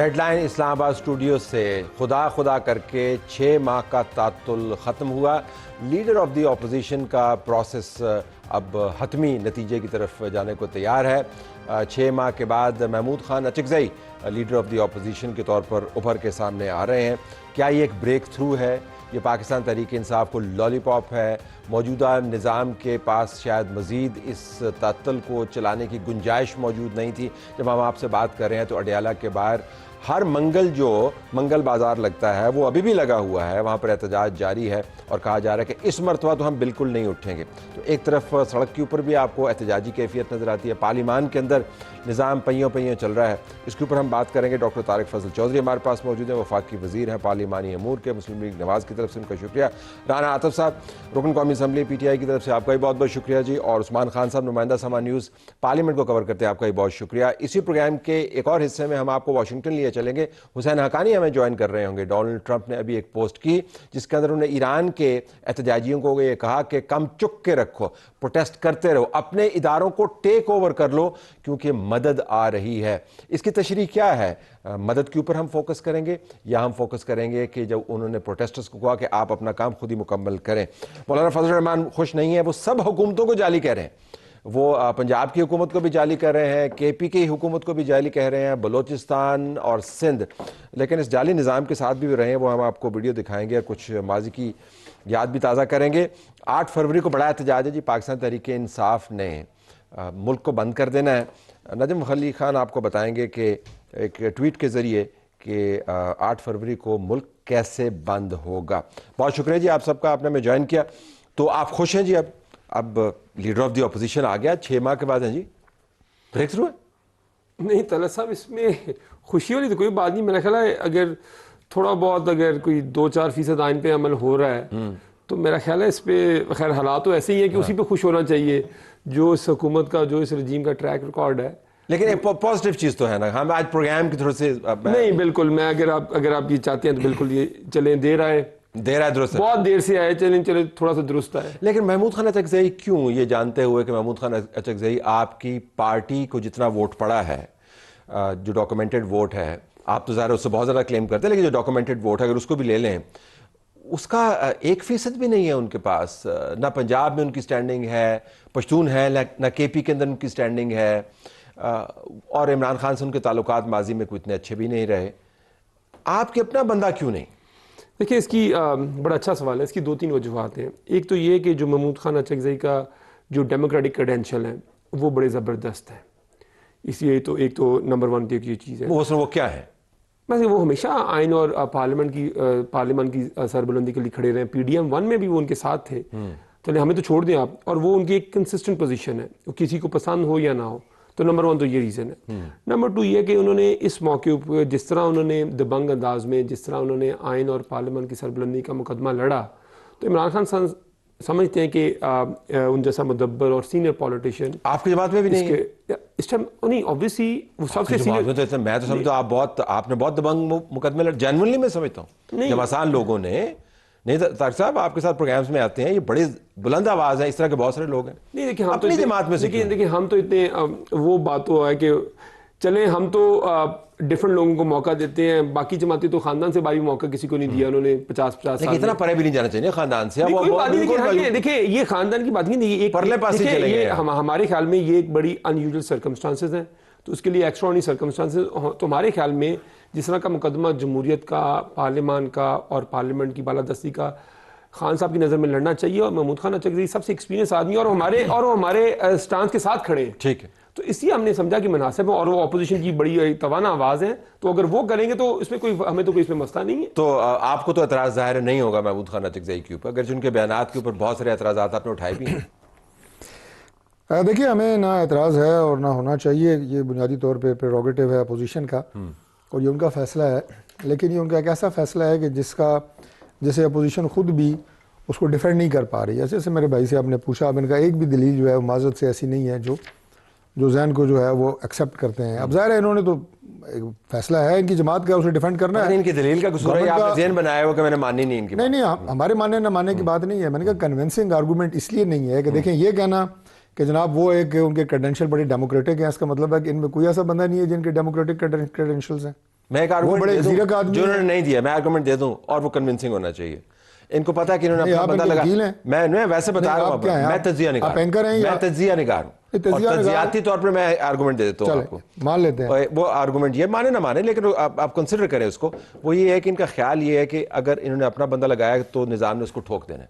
Red line اسلام آباد studio سے خدا خدا کر کے 6 ماہ کا تعطل ختم ہوا. لیڈر آف دی اپوزیشن کا پروسیس اب حتمی نتیجے کی طرف جانے کو تیار ہے. 6 ماہ کے بعد Mahmood Khan Achakzai leader of the opposition کے طور پر ابھر کے سامنے آ رہے ہیں. کیا یہ ایک بریک تھرو ہے؟ یہ پاکستان تحریک انصاف کو لالی پاپ ہے؟ موجودہ نظام کے پاس شاید مزید اس تعطل کو چلانے کی گنجائش موجود نہیں تھی. جب ہم آپ سے بات کر رہے ہیں تو اڈیالہ کے باہر ہر منگل بازار لگتا ہے وہ ابھی بھی لگا ہوا ہے، وہاں پر احتجاج جاری ہے اور کہا جا رہا ہے کہ اس مرتبہ تو ہم بالکل نہیں اٹھیں گے. تو ایک طرف سڑک کے اوپر بھی آپ کو احتجاجی کیفیت نظر آتی ہے، پارلیمان کے اندر نظام پہیوں چل رہا ہے. اس کے اوپر ہم بات کریں گے. ڈاکٹر طارق فضل چودھری ہمارے پاس موجود ہیں، وفاقی وزیر ہیں پارلیمانی امور کے، مسلم لیگ نواز کی طرف سے ان کا شکریہ. رانا عاطف صاحب رکن قومی اسمبلی پی ٹی آئی کی طرف سے آپ کا بھی بہت بہت شکریہ جی. اور عثمان خان صاحب نمائندہ سما نیوز پارلیمنٹ کو کور کرتے ہیں، آپ کا بھی بہت شکریہ. اسی پروگرام کے ایک اور حصے میں ہم آپ کو واشنگٹن لیے چلیں گے. حسین حقانی ہمیں جوائن کر رہے ہوں گے. ڈونلڈ ٹرمپ نے ابھی ایک پوسٹ کی جس کے اندر انہوں نے ایران کے احتجاجیوں کو یہ کہا کہ کم چک کے رکھو، پروٹیسٹ کرتے رہو، اپنے اداروں کو ٹیک اوور کر لو کیونکہ مدد آ رہی ہے. اس کی تشریح کیا ہے؟ مدد کے اوپر ہم فوکس کریں گے یا ہم فوکس کریں گے کہ جب انہوں نے پروٹیسٹرز کو کہا کہ آپ اپنا کام خود ہی مکمل کریں. مولانا فضل الرحمان خوش نہیں ہے، وہ سب حکومتوں کو جعلی کہہ رہے ہیں. وہ پنجاب کی حکومت کو بھی جعلی کہہ رہے ہیں، کے پی کی حکومت کو بھی جعلی کہہ رہے ہیں، بلوچستان اور سندھ. لیکن اس جعلی نظام کے ساتھ بھی رہے ہیں، وہ ہم آپ کو ویڈیو دکھائیں گے اور کچھ ماضی کی یاد بھی تازہ کریں گے. 8 فروری کو بڑا احتجاج ہے جی. پاکستان تحریک انصاف نے ملک کو بند کر دینا ہے. نجم خلیل خان آپ کو بتائیں گے کہ ایک ٹویٹ کے ذریعے کہ 8 فروری کو ملک کیسے بند ہوگا. بہت شکریہ جی آپ سب کا، آپ نے ہمیں جوائن کیا. تو آپ خوش ہیں جی؟ اب لیڈر آف دی اپوزیشن آ گیا 6 ماہ کے بعد ہیں جی، بریک تھرو ہے؟ نہیں طلعت صاحب، اس میں خوشی والی تو کوئی بات نہیں. میرا خیال ہے اگر تھوڑا بہت اگر کوئی 2-4% آئین پہ عمل ہو رہا ہے تو میرا خیال ہے اس پہ خیر حالات تو ایسے ہی ہیں کہ اسی پہ خوش ہونا چاہیے جو اس حکومت کا، جو اس رجیم کا ٹریک ریکارڈ ہے. لیکن ایک پازیٹیو چیز تو ہے نا، ہم آج پروگرام کی تھوڑے سے نہیں بالکل، میں اگر آپ یہ چاہتے ہیں تو بالکل یہ چلیں، دیر آئے درست ہے، بہت دیر سے آئے، چلیں تھوڑا سا درست آئے. لیکن محمود خان اچکزئی کیوں، یہ جانتے ہوئے کہ محمود خان اچکزئی آپ کی پارٹی کو جتنا ووٹ پڑا ہے، جو ڈاکومنٹڈ ووٹ ہے، آپ تو ظاہر اس سے بہت زیادہ کلیم کرتے ہیں، لیکن جو ڈاکومنٹڈ ووٹ ہے اگر اس کو بھی لے لیں اس کا 1% بھی نہیں ہے ان کے پاس. نہ پنجاب میں ان کی سٹینڈنگ ہے، پشتون ہے، نہ کے پی کے اندر ان کی سٹینڈنگ ہے، اور عمران خان سے ان کے تعلقات ماضی میں کوئی اتنے اچھے بھی نہیں رہے. آپ کے اپنا بندہ کیوں نہیں؟ دیکھیں اس کی بڑا اچھا سوال ہے. اس کی 2-3 وجوہات ہیں. ایک تو یہ کہ جو محمود خان اچکزئی کا جو ڈیموکریٹک کریڈینشل ہیں وہ بڑے زبردست ہیں. اس لیے تو ایک تو نمبر 1 پہ یہ چیز ہے. وہ کیا ہے؟ بس وہ ہمیشہ آئین اور پارلیمان کی سربلندی کے لیے کھڑے رہے. PDM-1 میں بھی وہ ان کے ساتھ تھے. چلے ہمیں تو چھوڑ دیں آپ. اور وہ ان کی ایک کنسسٹنٹ پوزیشن ہے، کسی کو پسند ہو یا نہ ہو. تو نمبر 1 تو یہ ریزن ہے. نمبر 2 یہ کہ انہوں نے اس موقع پر جس طرح انہوں نے دبنگ انداز میں جس طرح انہوں نے آئین اور پارلیمان کی سربلندی کا مقدمہ لڑا، تو عمران خان سمجھتے ہیں کہ ان جیسا مدبر اور سینئر پولیٹیشین آپ کی جماعت میں بھی نہیں اس ٹائم نہیں. اوبویسلی وہ سب سے سینئر. میں تو سمجھتا ہوں آپ نے بہت دبنگ مقدمے لڑے، جینوئنلی میں سمجھتا ہوں. جب آسان لوگوں نے نہیں، طارق صاحب آپ کے ساتھ پروگرامز میں آتے ہیں، یہ بڑی بلند آواز ہے، اس طرح کے بہت سارے لوگ ہیں. نہیں دیکھیں ہم اپنی جماعت میں سے دیکھیں ہم تو اتنے وہ بات تو ہے کہ چلیں ہم تو ڈفرنٹ لوگوں کو موقع دیتے ہیں. باقی جماعتیں تو خاندان سے باہر موقع کسی کو نہیں دیا، انہوں نے 50 سال. اتنا پرے بھی نہیں جانا چاہیے خاندان سے. دیکھیں یہ خاندان کی بات نہیں، ہمارے خیال میں یہ ایک بڑی ان یوزل سرکمسٹانسز ہیں. تو اس کے لیے ایکسٹراڈنری سرکمسٹانسز تو ہمارے خیال میں جس طرح کا مقدمہ جمہوریت کا، پارلیمان کا اور پارلیمنٹ کی بالادستی کا خان صاحب کی نظر میں لڑنا چاہیے. اور محمود خان اچکزئی سب سے ایکسپیرینس آدمی اور ہمارے سٹانس کے ساتھ کھڑے ہیں. ٹھیک ہے. تو اس لیے ہم نے سمجھا کہ مناسب ہے، اور وہ اپوزیشن کی بڑی توانا آواز ہے. تو اگر وہ کریں گے تو اس میں ہمیں تو کوئی اس میں مسئلہ نہیں ہے. تو آپ کو تو اعتراض ظاہر نہیں ہوگا محمود خان اچکزئی کے اوپر، اگرچہ ان کے بیانات کے اوپر بہت سارے اعتراضات آپ نے اٹھائے بھی ہیں. دیکھیے ہمیں نہ اعتراض ہے اور نہ ہونا چاہیے. یہ بنیادی طور پہ پریروگیٹو ہے اپوزیشن کا اور یہ ان کا فیصلہ ہے. لیکن یہ ان کا ایک ایسا فیصلہ ہے کہ جسے اپوزیشن خود بھی اس کو ڈیفینڈ نہیں کر پا رہی. جیسے میرے بھائی سے آپ نے پوچھا، اب ان کا ایک بھی دلیل جو ہے معذرت سے ایسی نہیں ہے جو ذہن کو جو ہے وہ ایکسیپٹ کرتے ہیں. اب ظاہر ہے انہوں نے تو ایک فیصلہ ہے ان کی جماعت کا، اسے ڈیفینڈ کرنا ہے. ان کی دلیل کا قصور ہے، آپ نے ذہن بنایا ہو کہ میں نے ماننی نہیں ان کی. نہیں ہمارے ماننے نہ ماننے کی بات نہیں ہے. میں نے کہا کنونسنگ آرگومنٹ اس لیے نہیں ہے کہ دیکھیں یہ کہنا کہ جناب وہ ایک ان کے کریڈینشیل بڑے ڈیموکریٹک ہیں، اس کا مطلب ہے کہ ان میں کوئی ایسا بندہ نہیں ہے جن کے ڈیموکریٹک کریڈینشیلز ہیں. میں ایک وہ آرگومنٹ بڑے دے دوں زیرک آدمی جو انہوں ہیں. نے نہیں دیا, میں آرگومنٹ دے دوں اور وہ کنونسنگ ہونا چاہیے. ان کو پتا کہ انہوں نے نہیں، اپنا آپ بندہ ان کے لگا. وکیل ہیں. میں ویسے بتا رہا آپ کیا ہیں؟ ہوں, میں تجزیہ نگار, آپ اینکر ہیں یا میں تجزیہ نگار ہوں, اور تجزیہ نگار؟ تجزیاتی طور پر میں آرگومنٹ دے دیتا ہوں آپ کو. مان لیتے ہیں. وہ آرگومنٹ یہ مانے نہ مانے, لیکن آپ کنسیڈر کریں اس کو. وہ یہ ہے کہ ان کا خیال یہ ہے کہ اگر انہوں نے اپنا بندہ لگایا تو نظام نے اس کو ٹھوک دینا ہے.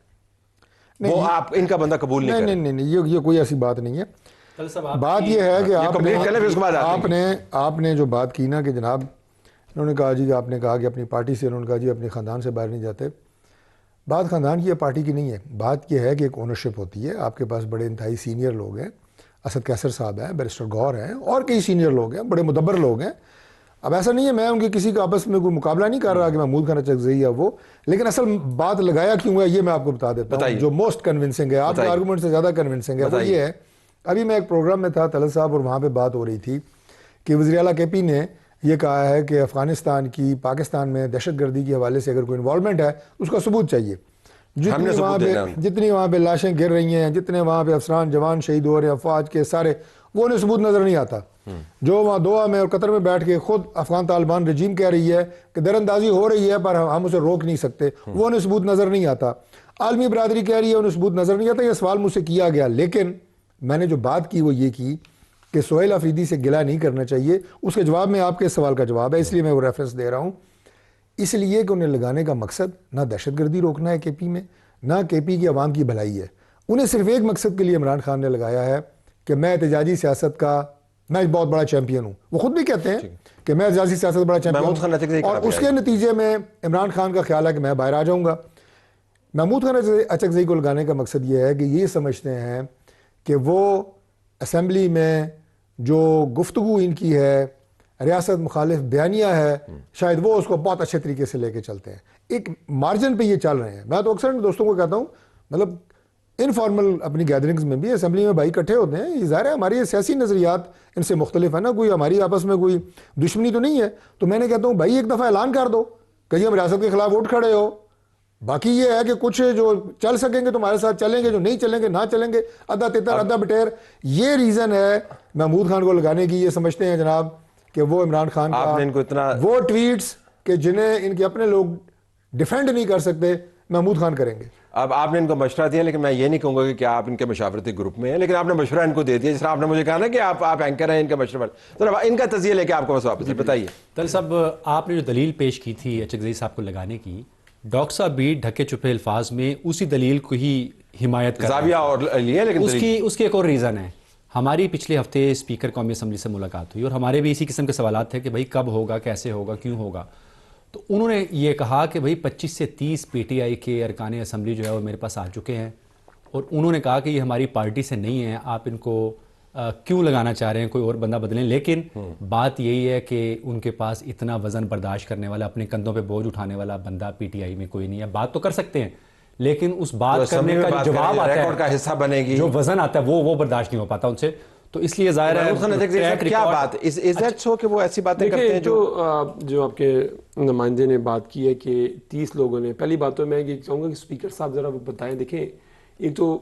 وہ آپ ان کا بندہ قبول نہیں کریں. نہیں, یہ کوئی ایسی بات نہیں ہے. بات یہ ہے کہ آپ نے جو بات کی نا کہ جناب انہوں نے کہا جی کہ آپ نے کہا کہ اپنی پارٹی سے, انہوں نے کہا جی اپنے خاندان سے باہر نہیں جاتے. بات خاندان کی یا پارٹی کی نہیں ہے, بات یہ ہے کہ ایک اونرشپ ہوتی ہے. آپ کے پاس بڑے انتہائی سینئر لوگ ہیں, اسد کیسر صاحب ہیں, بیرسٹر گور ہیں, اور کئی سینئر لوگ ہیں, بڑے مدبر لوگ ہیں. اب ایسا نہیں ہے میں ان کے کسی کا آپس میں کوئی مقابلہ نہیں کر رہا کہ محمود خان اچکزئی ہے وہ, لیکن اصل بات لگایا کیوں ہے یہ میں آپ کو بتا دیتا ہوں. جو موسٹ کنونسنگ ہے, آپ کے آرگومنٹ سے زیادہ کنونسنگ ہے, وہ یہ ہے. ابھی میں ایک پروگرام میں تھا طلعت صاحب, اور وہاں پہ بات ہو رہی تھی کہ وزیر اعلیٰ کے پی نے یہ کہا ہے کہ افغانستان کی, پاکستان میں دہشت گردی کے حوالے سے اگر کوئی انوالومنٹ ہے اس کا ثبوت چاہیے. جتنی وہاں پہ لاشیں گر رہی ہیں, جتنے وہاں پہ افسران جوان شہید ہو رہے ہیں افواج کے سارے, وہ انہیں ثبوت نظر نہیں آتا. جو وہاں دوحہ میں اور قطر میں بیٹھ کے خود افغان طالبان رجیم کہہ رہی ہے کہ در اندازی ہو رہی ہے پر ہم اسے روک نہیں سکتے, وہ انہیں ثبوت نظر نہیں آتا. عالمی برادری کہہ رہی ہے انہیں ثبوت نظر نہیں آتا. یہ سوال مجھ سے کیا گیا, لیکن میں نے جو بات کی وہ یہ کی کہ سہیل آفریدی سے گلہ نہیں کرنا چاہیے. اس کے جواب میں آپ کے سوال کا جواب ہے, اس لیے میں وہ ریفرنس دے رہا ہوں. اس لیے کہ انہیں لگانے کا مقصد نہ دہشت گردی روکنا ہے کے پی میں, نہ کے پی کی عوام کی بھلائی ہے. انہیں صرف ایک مقصد کے لیے عمران خان نے لگایا ہے کہ میں احتجاجی سیاست کا میں بہت بڑا چیمپئن ہوں. وہ خود بھی کہتے ہیں کہ میں احتجاجی سیاست بڑا چیمپئن ہوں, اور اس کے نتیجے میں عمران خان کا خیال ہے کہ میں باہر آ جاؤں گا. محمود خان اچکزئی کو لگانے کا مقصد یہ ہے کہ یہ سمجھتے ہیں کہ وہ اسمبلی میں جو گفتگو ان کی ہے, ریاست مخالف بیانیہ ہے, شاید وہ اس کو بہت اچھے طریقے سے لے کے چلتے ہیں. ایک مارجن پہ یہ چل رہے ہیں. میں تو اکثر دوستوں کو کہتا ہوں, مطلب انفارمل اپنی گیدرنگز میں بھی اسمبلی میں بھائی اکٹھے ہوتے ہیں, یہ ظاہر ہے ہماری سیاسی نظریات ان سے مختلف ہے نا, کوئی ہماری آپس میں کوئی دشمنی تو نہیں ہے. تو میں نے کہتا ہوں بھائی ایک دفعہ اعلان کر دو کہ ہم ریاست کے خلاف اٹھ کھڑے ہو. باقی یہ ہے کہ کچھ جو چل سکیں گے تمہارے ساتھ چلیں گے, جو نہیں چلیں گے نہ چلیں گے, ادھا تتر ادھا بٹیر. یہ ریزن ہے محمود خان کو لگانے کی. یہ سمجھتے ہیں جناب کہ وہ عمران خان کا وہ ٹویٹس کہ جنہیں ان کے اپنے لوگ ڈیفینڈ نہیں کر سکتے محمود خان کریں گے. اب آپ نے ان کو مشورہ دیا, لیکن میں یہ نہیں کہوں گا کہ آپ ان کے مشاورتی گروپ میں ہیں, لیکن آپ نے مشورہ ان کو دے دیا, جس طرح آپ نے مجھے کہا نا کہ آپ اینکر ہیں ان کا مشورہ. تو ان کا تجزیہ لے کے آپ کو بس واپس بتائیے. طلعت صاحب, آپ نے جو دلیل پیش کی تھی اچکزئی صاحب کو لگانے کی, ڈاکٹر صاحب بھی ڈھکے چھپے الفاظ میں اسی دلیل کو ہی حمایت کر زاویہ اور لیے, لیکن اس کی ایک اور ریزن ہے. ہماری پچھلے ہفتے اسپیکر قومی اسمبلی سے ملاقات ہوئی, اور ہمارے بھی اسی قسم کے سوالات تھے کہ بھائی کب ہوگا, کیسے ہوگا, کیوں ہوگا. تو انہوں نے یہ کہا کہ بھائی 25 سے 30 پی ٹی آئی کے ارکان اسمبلی جو ہے وہ میرے پاس آ چکے ہیں, اور انہوں نے کہا کہ یہ ہماری پارٹی سے نہیں ہے, آپ ان کو کیوں لگانا چاہ رہے ہیں, کوئی اور بندہ بدلیں. لیکن بات یہی ہے کہ ان کے پاس اتنا وزن برداشت کرنے والا, اپنے کندھوں پہ بوجھ اٹھانے والا بندہ پی ٹی آئی میں کوئی نہیں ہے. بات تو کر سکتے ہیں, لیکن اس بات کرنے کا جو جواب آتا ہے, کا حصہ بنے گی, جو وزن آتا ہے وہ برداشت نہیں ہو پاتا ان سے. تو اس لیے ظاہر ہے کیا بات ہے کہ وہ ایسی باتیں کرتے ہیں جو آپ کے نمائندے نے بات کی ہے کہ 30 لوگوں نے. پہلی بات تو میں یہ چاہوں گا کہ اسپیکر صاحب ذرا بتائیں. دیکھیں, ایک تو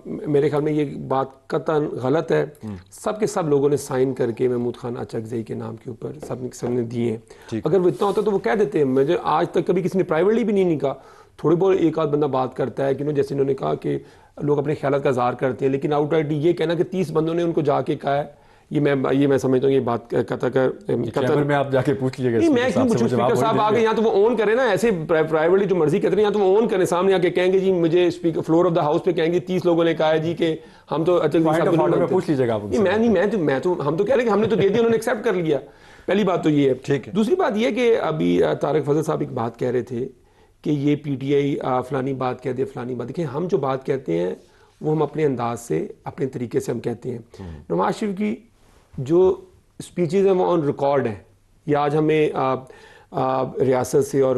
میرے خیال میں یہ بات قطعاً غلط ہے. سب کے سب لوگوں نے سائن کر کے محمود خان اچکزئی کے نام کے اوپر سب نے دیے ہیں. اگر وہ اتنا ہوتا تو وہ کہہ دیتے ہیں. مجھے آج تک کبھی کسی نے پرائیویٹلی بھی نہیں کہا. تھوڑی بہت ایک آدھ بندہ بات کرتا ہے کہ جیسے انہوں نے کہا کہ لوگ اپنے خیالات کا اظہار کرتے ہیں, لیکن آؤٹ رائٹ یہ کہنا کہ 30 بندوں نے ان کو جا کے کہا ہے, یہ میں سمجھتا ہوں یہ بات قطر میں آپ جا کے پوچھ لیجیے گا. میں کیوں پوچھوں, اسپیکر صاحب آگے یہاں تو وہ اون کریں نا, ایسے پرائیویٹلی جو مرضی کہتے ہیں, یہاں تو وہ اون کریں سامنے آ کے کہیں گے جی مجھے speaker floor of the house پہ کہیں گے 30 لوگوں نے کہا ہے جی کہ ہم تو پوچھ لیجیے گا. میں تو ہم تو کہہ رہے ہیں کہ ہم نے تو دے دیا, انہوں نے ایکسیپٹ کر لیا. پہلی بات تو یہ ہے. دوسری بات یہ کہ ابھی طارق فضل صاحب ایک بات کہہ رہے تھے کہ یہ پی ٹی آئی فلانی بات کہہ دے فلانی بات. دیکھیں, ہم جو بات کہتے ہیں وہ ہم اپنے انداز سے اپنے طریقے سے ہم کہتے ہیں. نواز شریف کی جو اسپیچز ہیں وہ آن ریکارڈ ہیں. یہ آج ہمیں ریاست سے اور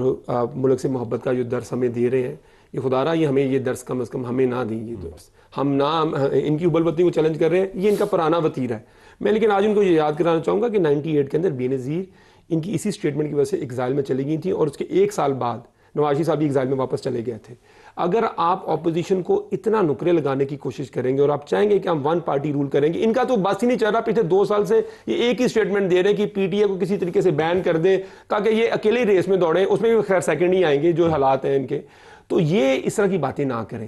ملک سے محبت کا جو درس ہمیں دے رہے ہیں, یہ خدا رہا یہ ہمیں یہ درس کم از کم ہمیں نہ دیں. یہ درس ہم نہ ان کی ابل بتی کو چیلنج کر رہے ہیں, یہ ان کا پرانا وتیرہ ہے. میں لیکن آج ان کو یہ یاد کرانا چاہوں گا کہ 98 کے اندر بے نظیر ان کی اسی اسٹیٹمنٹ کی وجہ سے ایگزائل میں چلی گئی تھی, اور اس کے 1 سال بعد نواز شریف صاحب ایگزائل میں واپس چلے گئے تھے. اگر آپ اپوزیشن کو اتنا نکرے لگانے کی کوشش کریں گے اور آپ چاہیں گے کہ ہم ون پارٹی رول کریں گے, ان کا تو بس ہی نہیں چل رہا. پچھلے 2 سال سے یہ ایک ہی سٹیٹمنٹ دے رہے ہیں کہ پی ٹی آئی کو کسی طریقے سے بین کر دیں تاکہ یہ اکیلے ریس میں دوڑیں, اس میں بھی خیر سیکنڈ ہی آئیں گے جو حالات ہیں ان کے. تو یہ اس طرح کی باتیں نہ کریں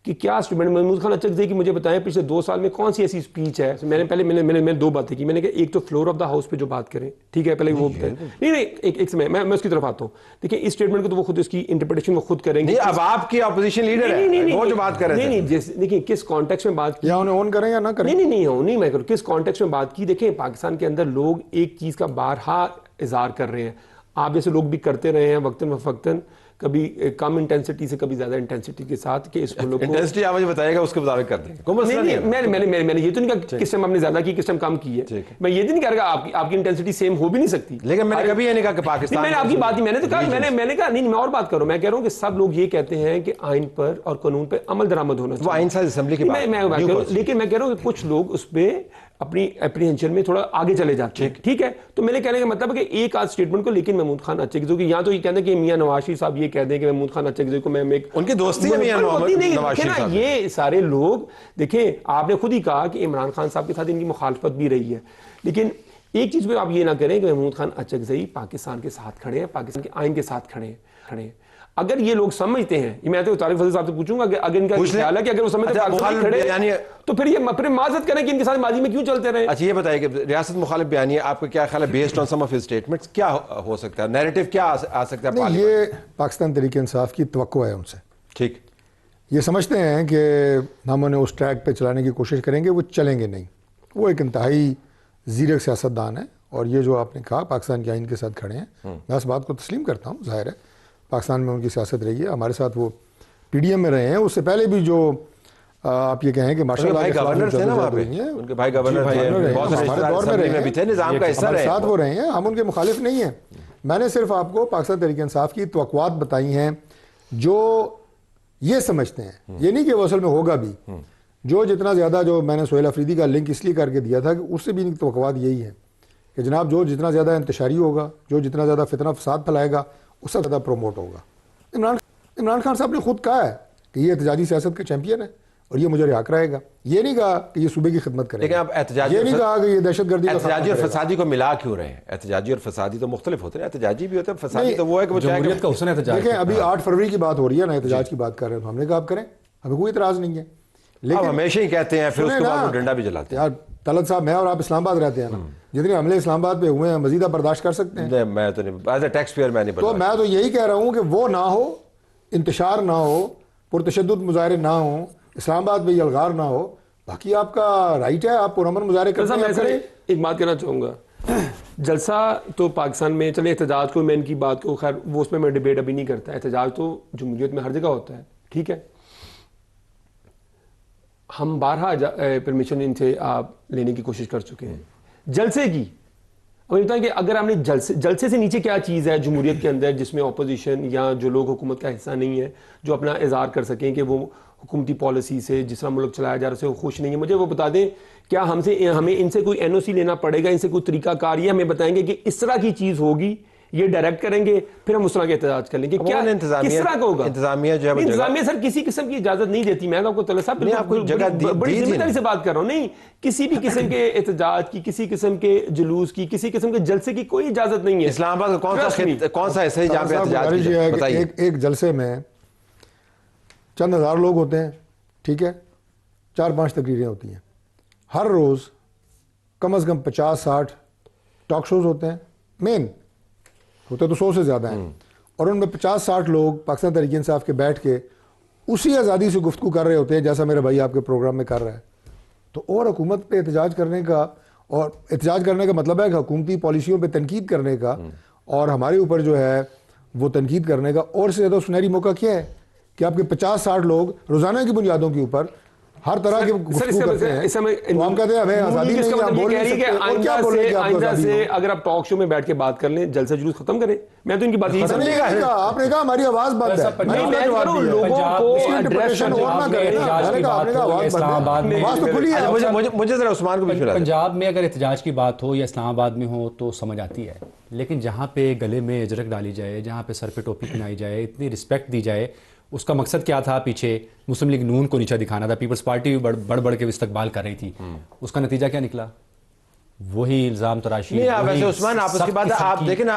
کہ کیا اسٹوڈنٹ. محمود خان اچکزئی کی مجھے بتائیں پچھلے 2 سال میں کون سی ایسی اسپیچ ہے. میں نے پہلے میں نے 2 باتیں کی. میں نے کہا ایک تو فلور آف دا ہاؤس پہ جو بات کریں, ٹھیک ہے, پہلے وہ نہیں ایک میں اس کی طرف آتا ہوں. دیکھیں اس اسٹیٹمنٹ کو تو وہ خود اس کی انٹرپریٹیشن وہ خود کریں گے. اب آپ کی اپوزیشن لیڈر ہے وہ جو بات کر رہے ہیں, نہیں دیکھیں کس کانٹیکسٹ میں بات کی, یا انہیں اون کریں یا نہ کریں. نہیں میں کروں کس کانٹیکسٹ میں بات کی. دیکھیں پاکستان کے اندر لوگ ایک چیز کا بارہا اظہار کر رہے ہیں, آپ جیسے لوگ بھی کرتے رہے ہیں وقتاً فوقتاً, کبھی کم انٹینسٹی سے کبھی زیادہ انٹینسٹی کے ساتھ کہ اس ملک کو انٹینسٹی آپ مجھے بتائے گا اس کے مطابق کر دیں گے. میں نے یہ تو نہیں کہا کس ٹائم آپ نے زیادہ کی کس ٹائم کم کی ہے. میں یہ تو نہیں کہہ رہا آپ کی انٹینسٹی سیم ہو بھی نہیں سکتی. لیکن میں نے کبھی یہ نہیں کہا کہ پاکستان, میں نے آپ کی بات میں نے تو کہا میں نے کہا نہیں میں اور بات کروں. میں کہہ رہا ہوں کہ سب لوگ یہ کہتے ہیں کہ آئین پر اور قانون پہ عمل درآمد ہونا چاہیے. وہ آئین ساز اسمبلی کی بات, لیکن میں کہہ رہا ہوں کہ کچھ لوگ اس پہ اپنی اپریہنشن میں تھوڑا آگے چلے جاتے ہیں, ٹھیک ہے. تو میرے کہنے کا مطلب ہے کہ ایک آدھ اسٹیٹمنٹ کو لیکن محمود خان اچکزئی کی یا تو یہ کہتے ہیں کہ میاں نواز شریف صاحب یہ کہہ دیں کہ محمود خان اچکزئی کو میں ان کی دوستی ہے میاں نواز شریف صاحب. یہ سارے لوگ دیکھیں آپ نے خود ہی کہا کہ عمران خان صاحب کے ساتھ ان کی مخالفت بھی رہی ہے, لیکن ایک چیز پہ آپ یہ نہ کریں کہ محمود خان اچکزئی پاکستان کے ساتھ کھڑے ہیں, پاکستان کے آئین کے ساتھ کھڑے ہیں. اگر یہ لوگ سمجھتے ہیں, میں تو طارق فضل صاحب سے پوچھوں گا کہ اگر ان کا خیال ہے کہ اگر وہ سمجھتے ہیں کھڑے تو پھر یہ معذرت کریں کہ ان کے ساتھ ماضی میں کیوں چلتے رہے. اچھا یہ بتائیے کہ ریاست مخالف بیانیہ آپ کا کیا خیال ہے based on some of his statements کیا ہو سکتا ہے, نیریٹو کیا آ سکتا ہے؟ یہ پاکستان تحریک انصاف کی توقع ہے ان سے. ٹھیک, یہ سمجھتے ہیں کہ ہم انہیں اس ٹریک پہ چلانے کی کوشش کریں گے, وہ چلیں گے نہیں. وہ ایک انتہائی زیرک سیاستدان ہے, اور یہ جو آپ نے کہا پاکستان کے آئین کے ساتھ کھڑے ہیں, میں اس بات کو تسلیم کرتا ہوں. ظاہر ہے پاکستان میں ان کی سیاست رہی ہے, ہمارے ساتھ وہ پی ڈی ایم میں رہے ہیں. اس سے پہلے بھی جو آپ یہ کہیں کہ ماشاء اللہ گورنر تھے نا وہاں پہ, ان کے بھائی گورنر تھے, بہت سارے دور میں رہے بھی تھے, نظام کا حصہ رہے, ساتھ وہ رہے ہیں. ہم ان کے مخالف نہیں ہیں. میں نے صرف آپ کو پاکستان تحریک انصاف کی توقعات بتائی ہیں جو یہ سمجھتے ہیں, یہ نہیں کہ وہ اصل میں ہوگا بھی. جو جتنا زیادہ, جو میں نے سہیل افریدی کا لنک اس لیے کر کے دیا تھا کہ اس سے بھی ان کی توقعات یہی ہے کہ جناب جو جتنا زیادہ انتشاری ہوگا, جو جتنا زیادہ فتنہ فساد پھیلائے گا, اس سے زیادہ پروموٹ ہوگا. عمران خان صاحب نے خود کہا ہے کہ یہ احتجاجی سیاست کے چیمپئن ہے اور یہ مجھے رہا کرائے گا. یہ نہیں کہا کہ یہ صوبے کی خدمت کرے گا, یہ نہیں کہا کہ یہ دہشت گردی. احتجاجی اور فسادی کو ملا کیوں رہے ہیں؟ احتجاجی اور فسادی تو مختلف ہوتے ہیں, احتجاجی بھی ہوتے ہیں, فسادی تو وہ ہے کہ وہ جمہوریت کا حسن احتجاج. دیکھیں ابھی 8 فروری کی بات ہو رہی ہے نا, احتجاج کی بات کر رہے ہیں, تو ہم نے کہا آپ کریں, ہمیں کوئی اعتراض نہیں ہے. لیکن ہمیشہ ہی کہتے ہیں پھر اس کے بعد وہ ڈنڈا بھی جلاتے ہیں. یار طلعت صاحب, میں اور آپ اسلام آباد رہتے ہیں نا, جتنے حملے اسلام آباد پہ ہوئے ہیں مزید آپ برداشت کر سکتے ہیں؟ میں تو نہیں, ایز اے ٹیکس پیئر میں نہیں. تو میں تو یہی کہہ رہا ہوں کہ وہ نہ ہو, انتشار نہ ہو, پرتشدد مظاہرے نہ ہوں, اسلام آباد میں یہ الغار نہ ہو. باقی آپ کا رائٹ ہے, آپ پرامن مظاہرے کرتے ہیں. ایک بات کہنا چاہوں گا, جلسہ تو پاکستان میں چلے, احتجاج کو میں ان کی بات کو خیر وہ اس میں ڈیبیٹ ابھی نہیں کرتا. احتجاج تو جمہوریت میں ہر جگہ ہوتا ہے, ٹھیک ہے. ہم بارہا پرمیشن ان سے آپ لینے کی کوشش کر چکے ہیں جلسے کی. اور بتائیں کہ اگر ہم نے جلسے سے نیچے کیا چیز ہے جمہوریت کے اندر جس میں اپوزیشن یا جو لوگ حکومت کا حصہ نہیں ہے جو اپنا اظہار کر سکیں کہ وہ حکومتی پالیسی سے جس طرح ملک چلایا جا رہا ہے وہ خوش نہیں ہے. مجھے وہ بتا دیں کیا ہمیں ان سے کوئی این او سی لینا پڑے گا, ان سے کوئی طریقہ کار, یہ ہمیں بتائیں گے کہ اس طرح کی چیز ہوگی, یہ ڈائریکٹ کریں گے, پھر ہم اس طرح کے احتجاج کر لیں گے. کیا کس طرح کا ہوگا؟ انتظامیہ سر کسی قسم کی اجازت نہیں دیتی. میں آپ کو طلعت صاحب بڑی ذمہ داری سے بات کر رہا ہوں. نہیں, کسی بھی قسم کے احتجاج کی, کسی قسم کے جلوس کی, کسی قسم کے جلسے کی کوئی اجازت نہیں ہے. اسلام آباد کون سا ایسا جہاں پہ احتجاج ہے؟ ایک جلسے میں چند ہزار لوگ ہوتے ہیں, ٹھیک ہے, 4-5 تقریریں ہوتی ہیں, ہر روز کم از کم 50-60 ٹاک شوز ہوتے ہیں, مین ہوتے تو 100 سے زیادہ ہیں, اور ان میں 50-60 لوگ پاکستان تحریک انصاف کے بیٹھ کے اسی آزادی سے گفتگو کر رہے ہوتے ہیں جیسا میرا بھائی آپ کے پروگرام میں کر رہا ہے. تو اور حکومت پہ احتجاج کرنے کا, اور احتجاج کرنے کا مطلب ہے کہ حکومتی پالیسیوں پہ تنقید کرنے کا, اور ہمارے اوپر جو ہے وہ تنقید کرنے کا اور سے زیادہ سنہری موقع کیا ہے کہ آپ کے 50-60 لوگ روزانہ کی بنیادوں کے اوپر ہر طرح کی گفتگو کرتے ہیں. تو آپ کہتے ہیں ہمیں آزادی نہیں ہے, آپ بول نہیں سکتے, اور کیا بول رہے ہیں کہ آپ کو آزادی سے اگر آپ ٹاک شو میں بیٹھ کے بات کر لیں, جلسہ جلوس ختم کریں. میں تو ان کی بات یہی سمجھ کہا, آپ نے کہا ہماری آواز بند ہے, مجھے ذرا عثمان کو بھی سنا. پنجاب میں اگر احتجاج کی بات ہو یا اسلام آباد میں ہو تو سمجھ آتی ہے, لیکن جہاں پہ گلے میں اجرک ڈالی جائے, جہاں پہ سر پہ ٹوپی پہنائی جائے, اتنی رسپیکٹ دی جائے, اس کا مقصد کیا تھا؟ پیچھے مسلم لیگ نون کو نیچا دکھانا تھا, پیپلز پارٹی بھی بڑھ بڑھ کے استقبال کر رہی تھی. اس کا نتیجہ کیا نکلا؟ وہی الزام تراشی. نہیں ویسے عثمان آپ اس کی بات آپ دیکھیں نا,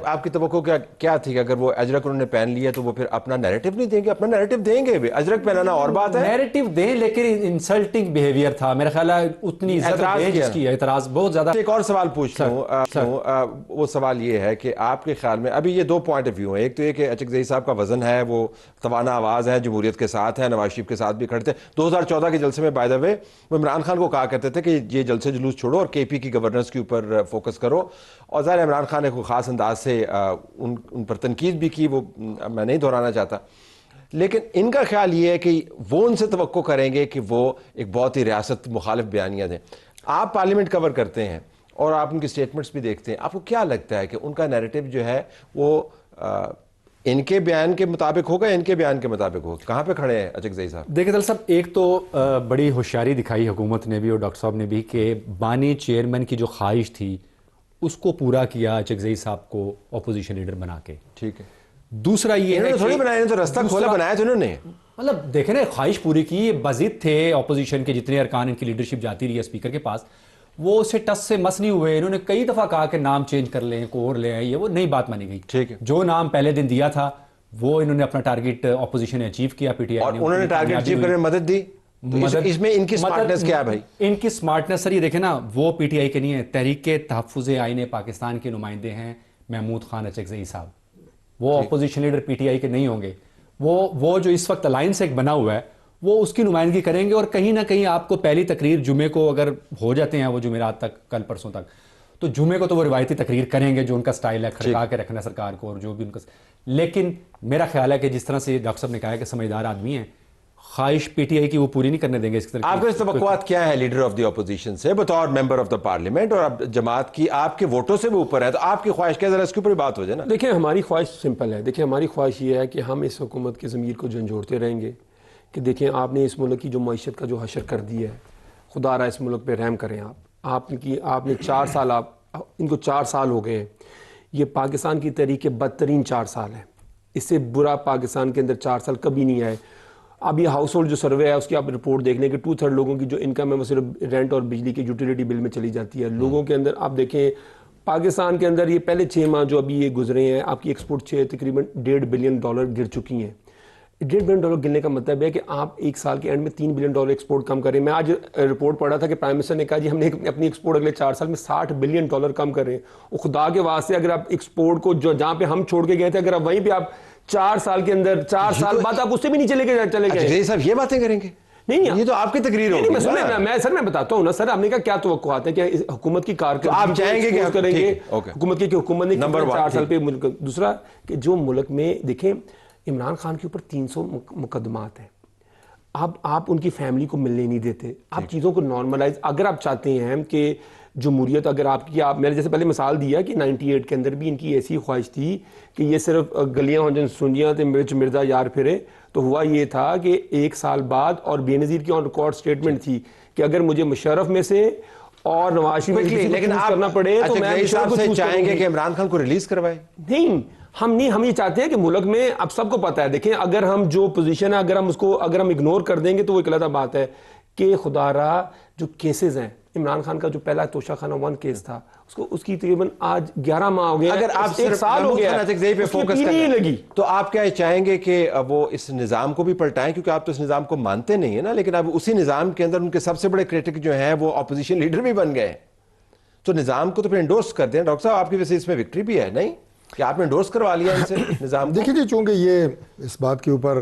آپ کی توقع کیا تھی کہ اگر وہ اجرک انہوں نے پہن لیا تو وہ پھر اپنا نیریٹو نہیں دیں گے؟ اپنا نیریٹو دیں گے بھی, اجرک پہنانا اور بات ہے. نیریٹو دیں لیکن انسلٹنگ بیہیویئر تھا میرا خیال ہے, اتنی عزت دیں جس کی اعتراض بہت زیادہ. ایک اور سوال پوچھ لوں, وہ سوال یہ ہے کہ آپ کے خیال میں ابھی یہ دو پوائنٹ آف ویو ہیں. ایک تو یہ کہ اچکزئی صاحب کا وزن ہے, وہ توانا آواز ہے, جمہوریت کے ساتھ ہے, نواز شریف کے ساتھ بھی کھڑے تھے. 2014 کے جلسے میں بائی دا وے وہ عمران خان کو کہا کرتے تھے کہ یہ جلسے جلوس چھوڑو اور کے پی کی گورننس کے اوپر فوکس کرو, اور ظاہر عمران خان نے کوئی خاص انداز سے ان پر تنقید بھی کی, وہ میں نہیں دہرانا چاہتا. لیکن ان کا خیال یہ ہے کہ وہ ان سے توقع کریں گے کہ وہ ایک بہت ہی ریاست مخالف بیانیاں دیں. آپ پارلیمنٹ کور کرتے ہیں اور آپ ان کی سٹیٹمنٹس بھی دیکھتے ہیں, آپ کو کیا لگتا ہے کہ ان کا نیریٹو جو ہے وہ ان کے بیان کے مطابق ہوگا, ان کے بیان کے مطابق ہوگا؟ کہاں پہ کھڑے ہیں اچکزئی صاحب؟ دیکھیں دل صاحب, ایک تو بڑی ہوشیاری دکھائی حکومت نے بھی اور ڈاکٹر صاحب نے بھی کہ بانی چیئرمین کی جو خواہش تھی اس کو پورا کیا اچکزئی صاحب کو اپوزیشن لیڈر بنا کے. ٹھیک ہے. دوسرا یہ ہے تھوڑی بنایا, تو راستہ کھولا بنایا تو انہوں نے, مطلب دیکھیں نا خواہش پوری کی. بضد تھے اپوزیشن کے جتنے ارکان, ان کی لیڈرشپ جاتی رہی ہے اسپیکر کے پاس, وہ اسے ٹس سے مس نہیں ہوئے. انہوں نے کئی دفعہ کہا کہ نام چینج کر لیں, کو اور لے آئیں, یہ وہ نئی بات مانی گئی. ٹھیک ہے. جو نام پہلے دن دیا تھا وہ انہوں نے اپنا ٹارگٹ اپوزیشن نے اچیو کیا, پی ٹی آئی اور انہوں نے ٹارگٹ اچیو کرنے میں مدد دی. اس میں ان کی سمارٹنس کیا ہے بھائی؟ ان کی سمارٹنس سر یہ دیکھیں نا, وہ پی ٹی آئی کے نہیں ہے, تحریک تحفظ آئین پاکستان کے نمائندے ہیں محمود خان اچکزئی صاحب. وہ opposition leader P T I کے نہیں ہوں گے. وہ جو اس وقت الائنس ایک بنا ہوا ہے وہ اس کی نمائندگی کریں گے. اور کہیں نہ کہیں آپ کو پہلی تقریر جمعے کو اگر ہو جاتے ہیں وہ جمعرات تک, کل پرسوں تک, تو جمعے کو تو وہ روایتی تقریر کریں گے جو ان کا سٹائل ہے, کھڑکا کے رکھنا سرکار کو, اور جو بھی ان کا. لیکن میرا خیال ہے کہ جس طرح سے ڈاکٹر صاحب نے کہا ہے کہ سمجھدار آدمی ہیں, خواہش پی ٹی آئی کی وہ پوری نہیں کرنے دیں گے. اس طرح آپ کے توقعات کیا ہے لیڈر آف دی اپوزیشن سے بطور ممبر آف دا پارلیمنٹ, اور اب جماعت کی آپ کے ووٹوں سے بھی اوپر ہے, تو آپ کی خواہش کیا؟ ذرا اس کے اوپر بات ہو جائے نا. دیکھیں ہماری خواہش سمپل ہے. دیکھیں ہماری خواہش یہ ہے کہ ہم اس حکومت کے ضمیر کو جھنجھوڑتے رہیں گے کہ دیکھیں آپ نے اس ملک کی جو معیشت کا جو حشر کر دی ہے, خدا را اس ملک پہ رحم کریں. آپ نے 4 سال, ان کو 4 سال ہو گئے ہیں. یہ پاکستان کی تحریک کے بدترین 4 سال ہیں. اس سے برا پاکستان کے اندر 4 سال کبھی نہیں آئے. اب یہ ہاؤس ہولڈ جو سروے ہے اس کی آپ رپورٹ دیکھ لیں کہ 2/3 لوگوں کی جو انکم ہے وہ صرف رینٹ اور بجلی کے یوٹیلیٹی بل میں چلی جاتی ہے. لوگوں کے اندر آپ دیکھیں پاکستان کے اندر یہ پہلے 6 ماہ جو ابھی یہ گزرے ہیں, آپ کی ایکسپورٹ تقریباً $1.5 بلین گر چکی ہیں. $1.5 بلین گرنے کا مطلب ہے کہ آپ ایک سال کے اینڈ میں $3 بلین ایکسپورٹ کم کریں. میں آج رپورٹ پڑھا تھا کہ پرائم منسٹر نے کہا جی ہم نے اپنی ایکسپورٹ اگلے 4 سال میں $60 بلین کم کریں. اور خدا کے واسطے اگر آپ ایکسپورٹ کو جہاں پہ ہم چھوڑ کے گئے تھے, اگر آپ وہیں پہ آپ 4 سال کے اندر 4 سال بعد آپ اس سے بھی نہیں چلے گئے. صاحب یہ باتیں کریں گے؟ نہیں, یہ تو آپ کی تقریر ہوگی. میں بتاتا ہوں نا سر, آپ نے کیا توقعات ہیں کہ حکومت کی کارکردگی آپ چاہیں گے کہ کریں گے حکومت کی, کہ حکومت نے 4 سال پہ. دوسرا کہ جو ملک میں دیکھیں عمران خان کے اوپر 300 مقدمات ہیں, آپ ان کی فیملی کو ملنے نہیں دیتے. آپ چیزوں کو نارملائز, اگر آپ چاہتے ہیں کہ جمہوریت, اگر آپ کی, میں نے جیسے پہلے مثال دیا کہ 98 کے اندر بھی ان کی ایسی خواہش تھی کہ یہ صرف گلیاں ہوں جن سنجیاں تے مرچ مرزا یار پھرے, تو ہوا یہ تھا کہ 1 سال بعد, اور بے نظیر کی آن ریکارڈ سٹیٹمنٹ تھی کہ اگر مجھے مشرف میں سے اور نواز شریف میں کرنا پڑے تو میں چاہیں گے کہ عمران خان کو ریلیز کروائے. نہیں, ہم یہ چاہتے ہیں کہ ملک میں اب سب کو پتا ہے. دیکھیں اگر ہم جو پوزیشن ہے اگر ہم اگنور کر دیں گے تو وہ ایک علیحدہ بات ہے کہ خدا را جو کیسز ہیں, عمران خان کا جو پہلا توشہ خانہ 1 کیس تھا اس کی تقریباً آج 11 ماہ ہو گیا. اگر آپ 1 سال ہو گیا پہ فوکس کریں تو آپ کیا چاہیں گے کہ وہ اس نظام کو بھی پلٹائیں, کیونکہ آپ تو اس نظام کو مانتے نہیں ہیں نا, لیکن اب اسی نظام کے اندر ان کے سب سے بڑے کرٹک جو ہیں وہ اپوزیشن لیڈر بھی بن گئے, تو نظام کو تو پھر انڈورس کر دیں. ڈاکٹر صاحب آپ کی وجہ سے اس میں وکٹری بھی ہے نہیں کہ آپ نے انڈورس کروا لیا ان سے نظام. دیکھیے جی, چونکہ یہ اس بات کے اوپر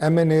MNA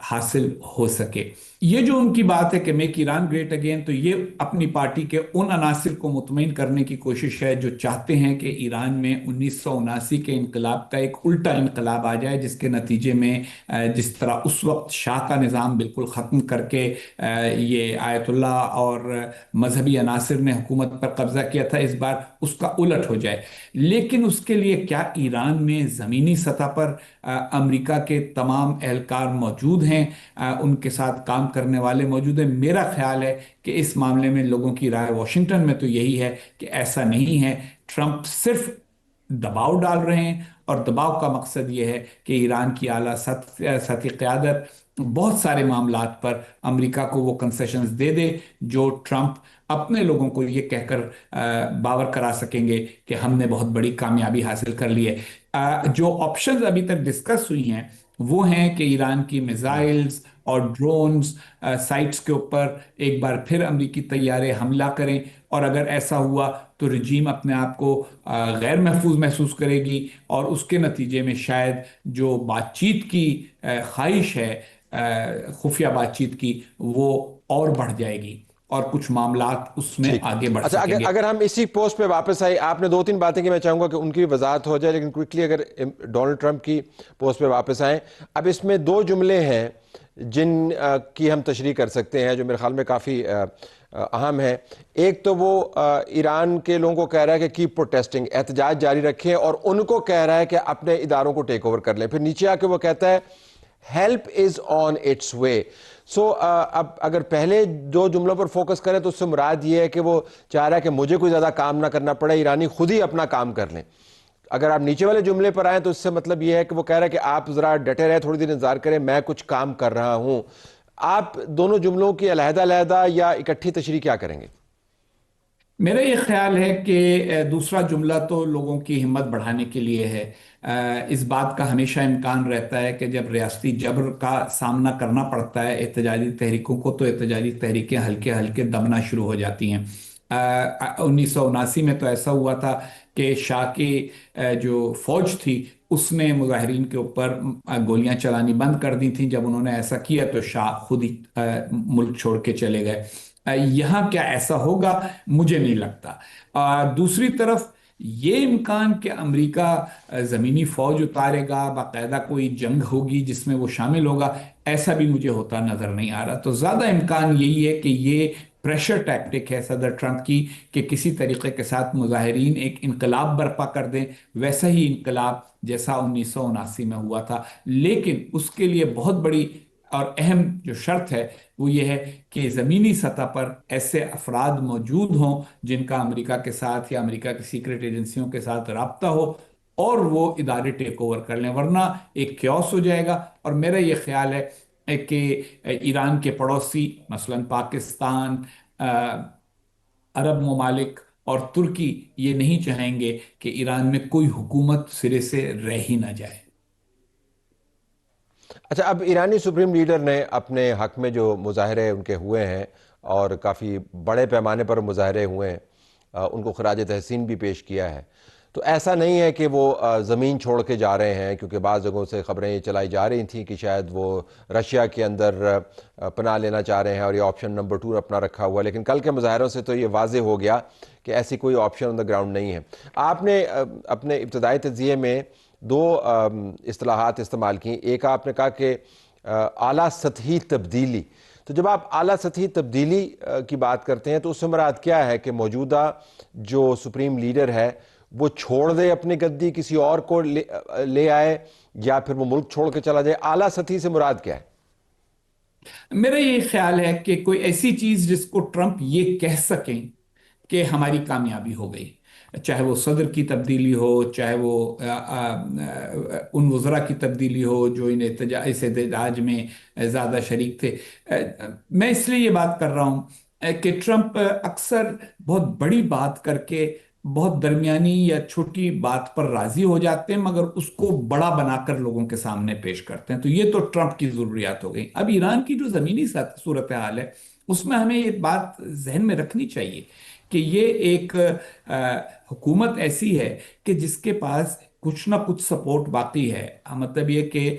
حاصل ہو سکے. یہ جو ان کی بات ہے کہ میک ایران گریٹ اگین، تو یہ اپنی پارٹی کے ان عناصر کو مطمئن کرنے کی کوشش ہے جو چاہتے ہیں کہ ایران میں 1979 کے انقلاب کا ایک الٹا انقلاب آ جائے، جس کے نتیجے میں جس طرح اس وقت شاہ کا نظام بالکل ختم کر کے یہ آیت اللہ اور مذہبی عناصر نے حکومت پر قبضہ کیا تھا، اس بار اس کا الٹ ہو جائے. لیکن اس کے لیے کیا ایران میں زمینی سطح پر امریکہ کے تمام اہلکار موجود ہیں، ان کے ساتھ کام کرنے والے موجود ہیں؟ میرا خیال ہے کہ اس معاملے میں لوگوں کی رائے واشنگٹن میں تو یہی ہے کہ ایسا نہیں ہے. ٹرمپ صرف دباؤ ڈال رہے ہیں، اور دباؤ کا مقصد یہ ہے کہ ایران کی اعلیٰ سطحی قیادت بہت سارے معاملات پر امریکہ کو وہ کنسیشنز دے دے جو ٹرمپ اپنے لوگوں کو یہ کہہ کر باور کرا سکیں گے کہ ہم نے بہت بڑی کامیابی حاصل کر لی ہے. جو آپشنز ابھی تک ڈسکس ہوئی ہیں وہ ہیں کہ ایران کی میزائلز اور ڈرونز سائٹس کے اوپر ایک بار پھر امریکی طیارے حملہ کریں، اور اگر ایسا ہوا تو رجیم اپنے آپ کو غیر محفوظ محسوس کرے گی، اور اس کے نتیجے میں شاید جو بات چیت کی خواہش ہے خفیہ بات چیت کی، وہ اور بڑھ جائے گی اور کچھ معاملات اس میں ٹھیک. آگے بڑھ اچھا، سکیں گے. اگر ہم اسی پوسٹ پہ واپس آئے، آپ نے دو تین باتیں کی، میں چاہوں گا کہ ان کی بھی وضاحت ہو جائے، لیکن کوئکلی اگر ڈونلڈ ٹرمپ کی پوسٹ پہ واپس آئیں. اب اس میں دو جملے ہیں جن کی ہم تشریح کر سکتے ہیں جو میرے خیال میں کافی اہم ہے. ایک تو وہ ایران کے لوگوں کو کہہ رہا ہے کہ کیپ پروٹیسٹنگ، احتجاج جاری رکھیں، اور ان کو کہہ رہا ہے کہ اپنے اداروں کو ٹیک اوور کر لیں. پھر نیچے آ کے وہ کہتا ہے help is on its way. سو اب اگر پہلے دو جملوں پر فوکس کریں تو اس سے مراد یہ ہے کہ وہ چاہ رہا ہے کہ مجھے کوئی زیادہ کام نہ کرنا پڑے، ایرانی خود ہی اپنا کام کر لیں. اگر آپ نیچے والے جملے پر آئیں تو اس سے مطلب یہ ہے کہ وہ کہہ رہا ہے کہ آپ ذرا ڈٹے رہے، تھوڑی دیر انتظار کریں، میں کچھ کام کر رہا ہوں. آپ دونوں جملوں کی علیحدہ علیحدہ یا اکٹھی تشریح کیا کریں گے؟ میرا یہ خیال ہے کہ دوسرا جملہ تو لوگوں کی ہمت بڑھانے کے لیے ہے. اس بات کا ہمیشہ امکان رہتا ہے کہ جب ریاستی جبر کا سامنا کرنا پڑتا ہے احتجاجی تحریکوں کو، تو احتجاجی تحریکیں ہلکے ہلکے دبنا شروع ہو جاتی ہیں. 1979 میں تو ایسا ہوا تھا کہ شاہ کی جو فوج تھی اس نے مظاہرین کے اوپر گولیاں چلانی بند کر دی تھیں. جب انہوں نے ایسا کیا تو شاہ خود ہی ملک چھوڑ کے چلے گئے. یہاں کیا ایسا ہوگا؟ مجھے نہیں لگتا. دوسری طرف یہ امکان کہ امریکہ زمینی فوج اتارے گا، باقاعدہ کوئی جنگ ہوگی جس میں وہ شامل ہوگا، ایسا بھی مجھے ہوتا نظر نہیں آ رہا. تو زیادہ امکان یہی ہے کہ یہ پریشر ٹیکٹک ہے صدر ٹرمپ کی کہ کسی طریقے کے ساتھ مظاہرین ایک انقلاب برپا کر دیں، ویسا ہی انقلاب جیسا 1979 میں ہوا تھا. لیکن اس کے لیے بہت بڑی اور اہم جو شرط ہے وہ یہ ہے کہ زمینی سطح پر ایسے افراد موجود ہوں جن کا امریکہ کے ساتھ یا امریکہ کی سیکرٹ ایجنسیوں کے ساتھ رابطہ ہو، اور وہ ادارے ٹیک اوور کر لیں، ورنہ ایک کیوس ہو جائے گا. اور میرا یہ خیال ہے کہ ایران کے پڑوسی مثلا پاکستان، عرب ممالک اور ترکی یہ نہیں چاہیں گے کہ ایران میں کوئی حکومت سرے سے رہ ہی نہ جائے. اچھا، اب ایرانی سپریم لیڈر نے اپنے حق میں جو مظاہرے ان کے ہوئے ہیں اور کافی بڑے پیمانے پر مظاہرے ہوئے ہیں، ان کو خراج تحسین بھی پیش کیا ہے. تو ایسا نہیں ہے کہ وہ زمین چھوڑ کے جا رہے ہیں، کیونکہ بعض جگہوں سے خبریں یہ چلائی جا رہی تھیں کہ شاید وہ رشیا کے اندر پناہ لینا چاہ رہے ہیں اور یہ آپشن نمبر 2 اپنا رکھا ہوا ہے. لیکن کل کے مظاہروں سے تو یہ واضح ہو گیا کہ ایسی کوئی آپشن آن دا گراؤنڈ نہیں ہے. آپ نے اپنے ابتدائی تجزیے میں دو اصطلاحات استعمال کی. ایک آپ نے کہا کہ اعلیٰ سطحی تبدیلی. تو جب آپ اعلیٰ سطحی تبدیلی کی بات کرتے ہیں تو اس سے مراد کیا ہے؟ کہ موجودہ جو سپریم لیڈر ہے وہ چھوڑ دے اپنی گدی، کسی اور کو لے آئے، یا پھر وہ ملک چھوڑ کے چلا جائے؟ اعلیٰ سطحی سے مراد کیا ہے؟ میرا یہ خیال ہے کہ کوئی ایسی چیز جس کو ٹرمپ یہ کہہ سکیں کہ ہماری کامیابی ہو گئی، چاہے وہ صدر کی تبدیلی ہو، چاہے وہ ان وزراء کی تبدیلی ہو جو اس احتجاج میں زیادہ شریک تھے. میں اس لیے یہ بات کر رہا ہوں کہ ٹرمپ اکثر بہت بڑی بات کر کے بہت درمیانی یا چھوٹی بات پر راضی ہو جاتے ہیں، مگر اس کو بڑا بنا کر لوگوں کے سامنے پیش کرتے ہیں. تو یہ تو ٹرمپ کی ضروریات ہو گئی. اب ایران کی جو زمینی صورتحال ہے اس میں ہمیں یہ بات ذہن میں رکھنی چاہیے کہ یہ ایک حکومت ایسی ہے کہ جس کے پاس کچھ نہ کچھ سپورٹ باقی ہے. مطلب یہ کہ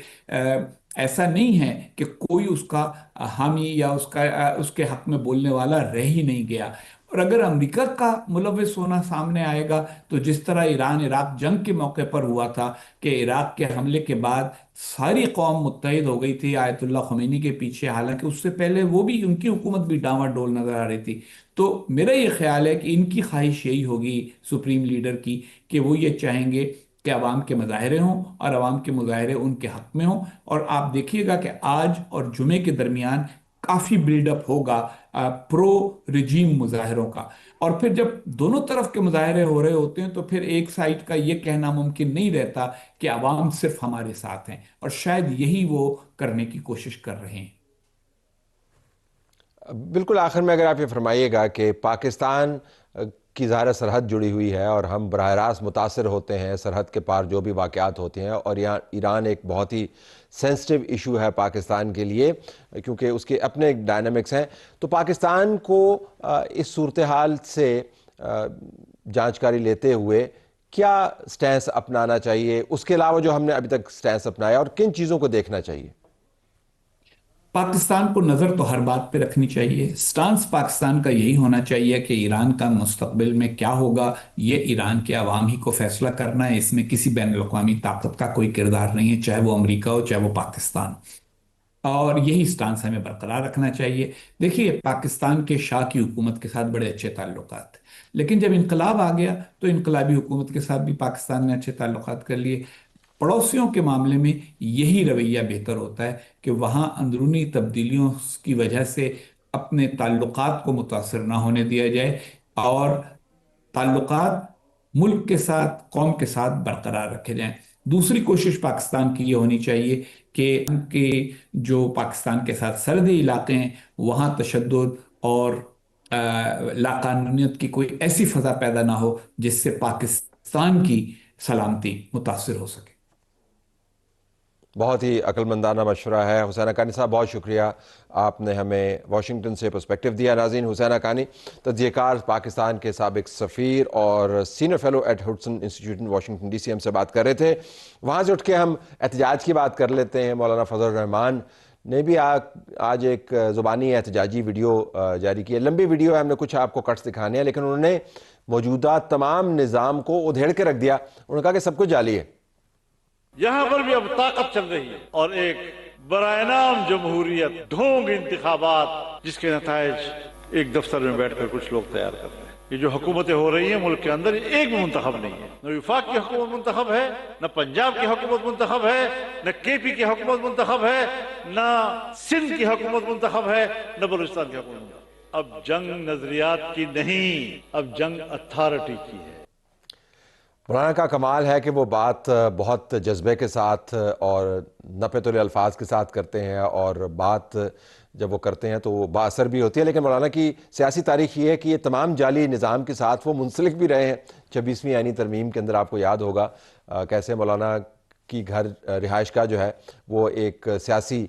ایسا نہیں ہے کہ کوئی اس کا حامی یا اس کے حق میں بولنے والا رہ ہی نہیں گیا. اور اگر امریکہ کا ملوث ہونا سامنے آئے گا تو جس طرح ایران عراق جنگ کے موقع پر ہوا تھا کہ عراق کے حملے کے بعد ساری قوم متحد ہو گئی تھی آیت اللہ خمینی کے پیچھے، حالانکہ اس سے پہلے وہ بھی، ان کی حکومت بھی ڈاواڈول نظر آ رہی تھی. تو میرا یہ خیال ہے کہ ان کی خواہش یہی ہوگی سپریم لیڈر کی کہ وہ یہ چاہیں گے کہ عوام کے مظاہرے ہوں اور عوام کے مظاہرے ان کے حق میں ہوں. اور آپ دیکھیے گا کہ آج اور جمعے کے درمیان کافی بلڈ اپ ہوگا پرو رجیم مظاہروں کا. اور پھر جب دونوں طرف کے مظاہرے ہو رہے ہوتے ہیں تو پھر ایک سائٹ کا یہ کہنا ممکن نہیں رہتا کہ عوام صرف ہمارے ساتھ ہیں، اور شاید یہی وہ کرنے کی کوشش کر رہے ہیں. بالکل آخر میں اگر آپ یہ فرمائیے گا کہ پاکستان کی ظاہر سرحد جڑی ہوئی ہے اور ہم براہ راست متاثر ہوتے ہیں سرحد کے پار جو بھی واقعات ہوتے ہیں، اور ایران ایک بہت ہی سینسٹیو ایشو ہے پاکستان کے لیے کیونکہ اس کے اپنے ڈائنامکس ہیں، تو پاکستان کو اس صورتحال سے جانچکاری لیتے ہوئے کیا سٹینس اپنانا چاہیے، اس کے علاوہ جو ہم نے ابھی تک سٹینس اپنایا، اور کن چیزوں کو دیکھنا چاہیے؟ پاکستان کو نظر تو ہر بات پہ رکھنی چاہیے. سٹانس پاکستان کا یہی ہونا چاہیے کہ ایران کا مستقبل میں کیا ہوگا یہ ایران کے عوام ہی کو فیصلہ کرنا ہے. اس میں کسی بین الاقوامی طاقت کا کوئی کردار نہیں ہے، چاہے وہ امریکہ ہو چاہے وہ پاکستان. اور یہی سٹانس ہمیں برقرار رکھنا چاہیے. دیکھیے پاکستان کے شاہ کی حکومت کے ساتھ بڑے اچھے تعلقات تھے، لیکن جب انقلاب آ گیا تو انقلابی حکومت کے ساتھ بھی پاکستان نے اچھے تعلقات کر لیے. پڑوسیوں کے معاملے میں یہی رویہ بہتر ہوتا ہے کہ وہاں اندرونی تبدیلیوں کی وجہ سے اپنے تعلقات کو متاثر نہ ہونے دیا جائے، اور تعلقات ملک کے ساتھ، قوم کے ساتھ برقرار رکھے جائیں. دوسری کوشش پاکستان کی یہ ہونی چاہیے کہ ان کے جو پاکستان کے ساتھ سرحدی علاقے ہیں وہاں تشدد اور لاقانونیت کی کوئی ایسی فضا پیدا نہ ہو جس سے پاکستان کی سلامتی متاثر ہو سکے. بہت ہی عقل مندانہ مشورہ ہے. حسین حقانی صاحب بہت شکریہ، آپ نے ہمیں واشنگٹن سے پرسپیکٹو دیا. ناظرین، حسین حقانی تجزیہ کار، پاکستان کے سابق سفیر اور senior fellow at Hudson Institute Washington DC سی، ہم سے بات کر رہے تھے. وہاں سے اٹھ کے ہم احتجاج کی بات کر لیتے ہیں. مولانا فضل الرحمان نے بھی آج ایک زبانی احتجاجی ویڈیو جاری کی ہے. لمبی ویڈیو ہے، ہم نے کچھ آپ کو کٹس دکھانے ہیں، لیکن انہوں نے موجودہ تمام نظام کو ادھیڑ کے رکھ دیا. انہوں نے کہا کہ سب کچھ جعلی ہے. یہاں پر بھی اب طاقت چل رہی ہے اور ایک برائے نام جمہوریت، ڈھونگ انتخابات، جس کے نتائج ایک دفتر میں بیٹھ کر کچھ لوگ تیار کرتے ہیں. یہ جو حکومتیں ہو رہی ہیں ملک کے اندر، ایک بھی منتخب نہیں ہے. نہ وفاق کی حکومت منتخب ہے، نہ پنجاب کی حکومت منتخب ہے، نہ کے پی کی حکومت منتخب ہے، نہ سندھ کی حکومت منتخب ہے، نہ بلوچستان کی حکومت منتخب. اب جنگ نظریات کی نہیں، اب جنگ اتھارٹی کی ہے. مولانا کا کمال ہے کہ وہ بات بہت جذبے کے ساتھ اور نپے تلے الفاظ کے ساتھ کرتے ہیں، اور بات جب وہ کرتے ہیں تو وہ با اثر بھی ہوتی ہے. لیکن مولانا کی سیاسی تاریخ یہ ہے کہ یہ تمام جعلی نظام کے ساتھ وہ منسلک بھی رہے ہیں. 26ویں آئینی ترمیم کے اندر آپ کو یاد ہوگا کیسے مولانا کی گھر رہائش کا جو ہے وہ ایک سیاسی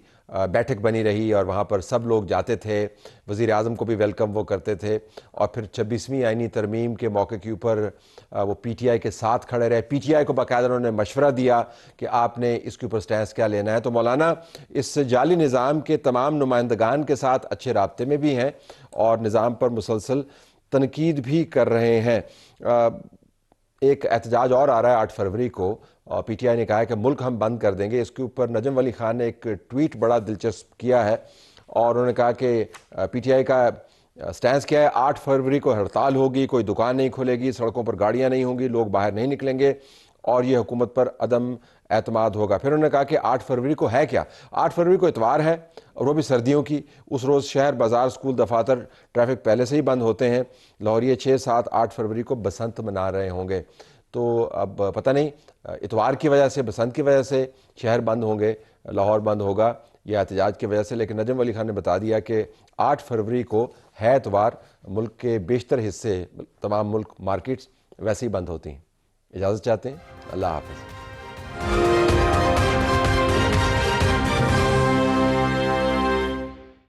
بیٹھک بنی رہی، اور وہاں پر سب لوگ جاتے تھے، وزیر اعظم کو بھی ویلکم وہ کرتے تھے. اور پھر 26ویں آئینی ترمیم کے موقع کے اوپر وہ پی ٹی آئی کے ساتھ کھڑے رہے. پی ٹی آئی کو باقاعدہ انہوں نے مشورہ دیا کہ آپ نے اس کے اوپر سٹینس کیا لینا ہے. تو مولانا اس جعلی نظام کے تمام نمائندگان کے ساتھ اچھے رابطے میں بھی ہیں اور نظام پر مسلسل تنقید بھی کر رہے ہیں. ایک احتجاج اور آ رہا ہے 8 فروری کو، اور پی ٹی آئی نے کہا ہے کہ ملک ہم بند کر دیں گے. اس کے اوپر نجم ولی خان نے ایک ٹویٹ بڑا دلچسپ کیا ہے، اور انہوں نے کہا کہ پی ٹی آئی کا سٹینس کیا ہے، 8 فروری کو ہڑتال ہوگی، کوئی دکان نہیں کھلے گی، سڑکوں پر گاڑیاں نہیں ہوں گی، لوگ باہر نہیں نکلیں گے، اور یہ حکومت پر عدم اعتماد ہوگا. پھر انہوں نے کہا کہ 8 فروری کو ہے کیا؟ 8 فروری کو اتوار ہے، اور وہ بھی سردیوں کی. اس روز شہر، بازار، اسکول، دفاتر، ٹریفک پہلے سے ہی بند ہوتے ہیں. لاہوریے 6، 7، 8 فروری کو بسنت منا رہے ہوں گے. تو اب پتہ نہیں اتوار کی وجہ سے، بسنت کی وجہ سے شہر بند ہوں گے، لاہور بند ہوگا، یا احتجاج کی وجہ سے. لیکن نجم ولی خان نے بتا دیا کہ 8 فروری کو ہے اتوار. ملک کے بیشتر حصے، تمام ملک مارکیٹس ویسے ہی بند ہوتی ہیں. اجازت چاہتے ہیں. اللہ حافظ.